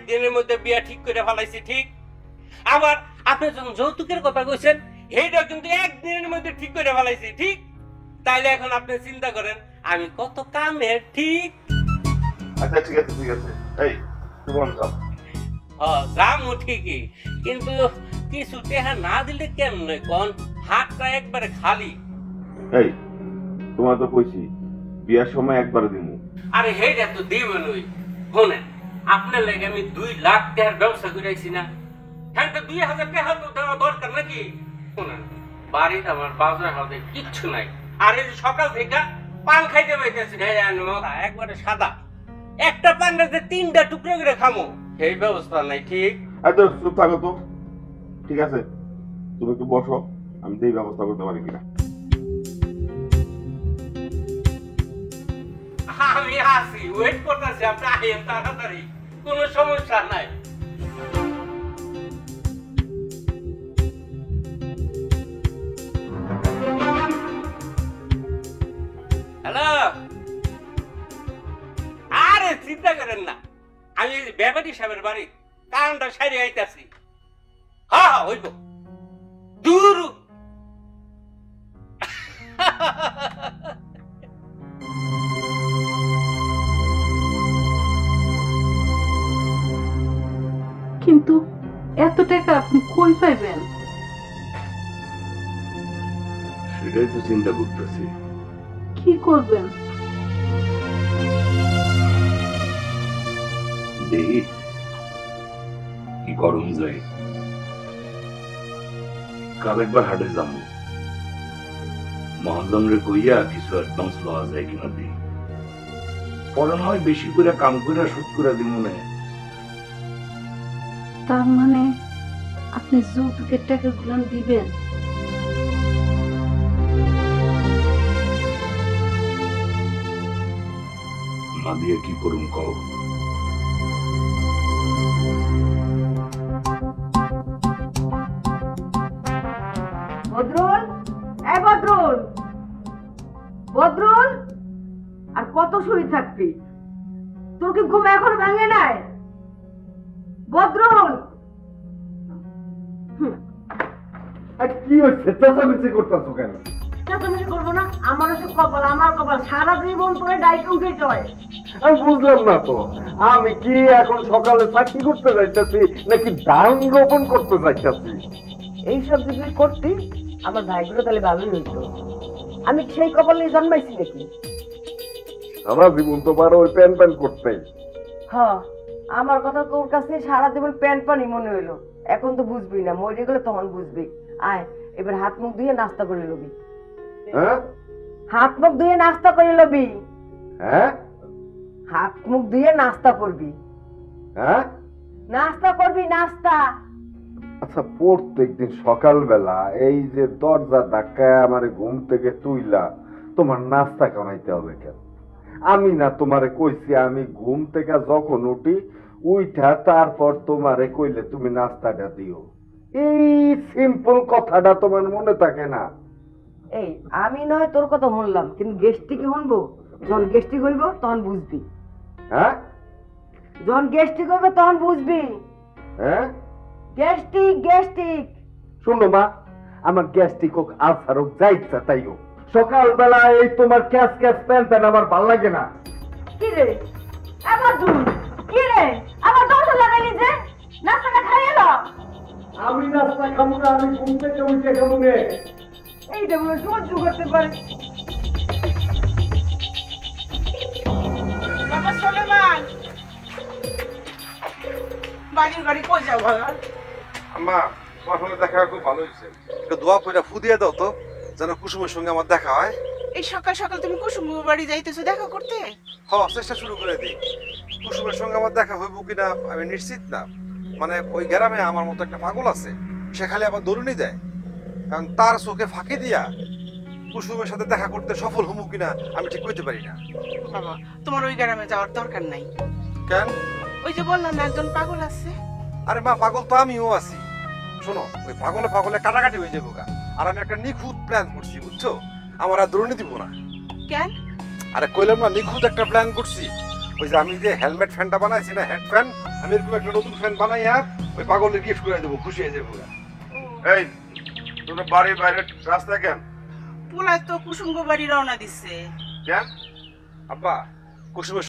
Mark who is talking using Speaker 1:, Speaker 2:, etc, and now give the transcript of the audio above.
Speaker 1: একদিনের মধ্যে বিয়া ঠিক করে ফেলাইছি, ঠিক? আবার আপনি যখন যৌতুকের কথা কইছেন এইটা কিন্তু একদিনের মধ্যে ঠিক করে ফেলাইছি, ঠিক? তাইলে এখন আপনি চিন্তা করেন আমি কত কামের, ঠিক?
Speaker 2: আচ্ছা ঠিক আছে ঠিক আছে, এই তোমার যাও।
Speaker 1: দামও ঠিকই, কিন্তু কিছু টেহা না দিলে কেমন কোন? হাতটা একবারে খালি।
Speaker 2: এই তোমার তো কইছি বিয়ার সময় একবারে দিমু।
Speaker 1: আরে হেইটা তো দিবেন ওই। শোনেন, আপনার লাগে আমি 2 লাখ টাকার ব্যবস্থা করেছি না? হ্যাঁ, তো 2000 টাকা তো দেওয়া দরকার নাকি? শোনেন, বাড়িতে আমার বাজার হাতে কিচ্ছু নাই, আর এই সকাল থেকে পান খাইতে পাইতেছি একবারে সাদা, একটা পান্ডা যে 3টা টুকরো করে খামো সেই ব্যবস্থা নাই, ঠিক?
Speaker 2: আচ্ছা চুপ থাকো তো, ঠিক আছে তুমি একটু বসো, আমি এই ব্যবস্থা করতে পারি কিনা।
Speaker 1: আমি আসি, ওয়েট করতেছি, আপনি আইয়েন তাড়াতাড়ি, কোনো সমস্যা নাই। হ্যালো, আরে চিন্তা করেন না, আমি ব্যাপারী সাহেবের বাড়ি কারণটা সাইরে আইতাছি। হ্যাঁ হ্যাঁ হইব, দূর।
Speaker 3: কিন্তু এত টাকা আপনি কই পাইবেন?
Speaker 2: সেটাই তো চিন্তা করতেছি।
Speaker 3: কি করবেন?
Speaker 2: দেখি কি করুন যায়। কাল একবার হাটে যাবো, মহাজনরে কইয়া কিছু অ্যাডভান্স লওয়া যায় কিনা দিই, পরে নয় বেশি করে কাম করে শোধ করে দিব না।
Speaker 3: তার মানে আপনি যৌতুকের টাকাগুলো দিবেন?
Speaker 2: না দিয়ে কি করুন কও?
Speaker 4: বদরুল, এই বদরুল, বদরুল, আর কত শুয়ে থাকবি? তোর কি ঘুম এখনো ভাঙে নাই? বদরুল,
Speaker 2: কি হচ্ছে চেঁচামেচি করতেছো কেন?
Speaker 4: চেঁচামেচি করবো না? আমার হচ্ছে কপাল, আমার কপাল সারা জীবন করে ডাইকে উঠে চয়।
Speaker 5: আমি বুঝলাম না তো, আমি কি এখন সকালে চাকরি করতে যাইতেছি নাকি ধান রোপণ করতে যাইতেছি?
Speaker 4: এইসব যদি করতি আমার ভাইগুলো তাহলে ভালোই হইতো। আমি সেই কপাল নিয়ে জন্মাইছি নাকি?
Speaker 5: সারা জীবন তো পারো ওই প্যান প্যান করতেই।
Speaker 4: হ্যাঁ, আমার কথা তোর কাছে সারা জীবন প্যান পানি মনে হইলো, এখন তো বুঝবি না, মরে গেলে তখন বুঝবি। আয় এবার হাত মুখ ধুয়ে নাস্তা করে লবি।
Speaker 5: হ্যাঁ
Speaker 4: হাত মুখ ধুয়ে নাস্তা করে লবি।
Speaker 5: হ্যাঁ
Speaker 4: হাত মুখ ধুয়ে নাস্তা করবি।
Speaker 5: হ্যাঁ
Speaker 4: নাস্তা করবি, নাস্তা।
Speaker 5: আচ্ছা, প্রত্যেকদিন সকালবেলা এই যে দরজা ধাক্কায় আমার ঘুম থেকে তুইলা তোমার নাস্তা খাওয়াইতে হবে কেন? আমি না তোমারে কইছি আমি ঘুম থেকে যখন উঠি উইঠা তারপর তোমারে কইলে তুমি নাস্তাটা দিও? এই সিম্পল কথাটা তোমার মনে থাকে না?
Speaker 4: এই আমি নয় তোর কথা শুনলাম, কিন্তু গেস্টিকে শুনবো? যখন গেস্টিক হইব তখন বুঝবি।
Speaker 5: হ্যাঁ
Speaker 4: যখন গেস্টিক হইবে তখন বুঝবি।
Speaker 5: হ্যাঁ
Speaker 4: গেস্টিক, গেস্টিক।
Speaker 5: শোনো মা, আমার গ্যাস্ট্রিক হোক আলসার হোক যা ইচ্ছা তাই হোক, সকালবেলা এই তোমার ক্যাশ ক্যাশ প্যান প্যান আমার ভাল লাগে না।
Speaker 4: কি রে আবার দুল, কি রে আবার দরজা লাগাইলি যে? নাস্তাটা খাই এলো?
Speaker 5: আমি নাস্তা খাবো না, আমি ঘুম থেকে উঠে খাবো রে।
Speaker 4: এইটা বলে সহ্য করতে পারে।
Speaker 6: বাবা সুলেমান, বাড়ির বাড়ি কই যাও বাবা?
Speaker 7: আম্মা, তোমার সঙ্গে দেখা খুব ভালো হয়েছে। একটু দোয়া করে ফু দিয়ে দাও তো, যেন কুসুমের সঙ্গে আমার দেখা হয়।
Speaker 6: এই সকাল সকাল তুমি কুসুম বাড়ি যাইতেছো দেখা করতে?
Speaker 7: চেষ্টা শুরু করে দিই। কুসুমের সঙ্গে আমার দেখা হইব কিনা আমি নিশ্চিত না। মানে ওই গ্রামে আমার মতো একটা পাগল আছে, সে খালি আবার দৌড়ুনি দেয়, কারণ তার চোখে ফাঁকি দিয়া কুসুমের সাথে দেখা করতে সফল হবো কিনা আমি ঠিক করতে পারি না।
Speaker 6: বাবা, তোমার ওই গ্রামে যাওয়ার দরকার নাই।
Speaker 7: কেন?
Speaker 6: ওই যে বললাম না একজন পাগল আছে।
Speaker 7: আরে মা, পাগল তো আমিও আছি। শোনো, ওই পাগলে পাগলে কাটাকাটি হয়ে যাবো গা। আর আমি একটা নিখুঁত প্ল্যান করছি, বুঝছো? আমার আর দৌড়নি দিব না।
Speaker 6: কেন?
Speaker 7: আরে কইলাম না, নিখুঁত একটা প্ল্যান করছি। ওই যে আমি যে হেলমেট ফ্যানটা বানাইছি না, হেড ফ্যান, আমি এরকম একটা নতুন ফ্যান বানাইয়া ওই পাগলের গিফট করে দেবো, খুশি হয়ে যাবো। এই তোর বাড়ির বাইরে রাস্তা কেন?
Speaker 6: পোলা তো কুসুম বাড়ি রওনা দিচ্ছে।
Speaker 7: কেন আব্বা? কুসুমের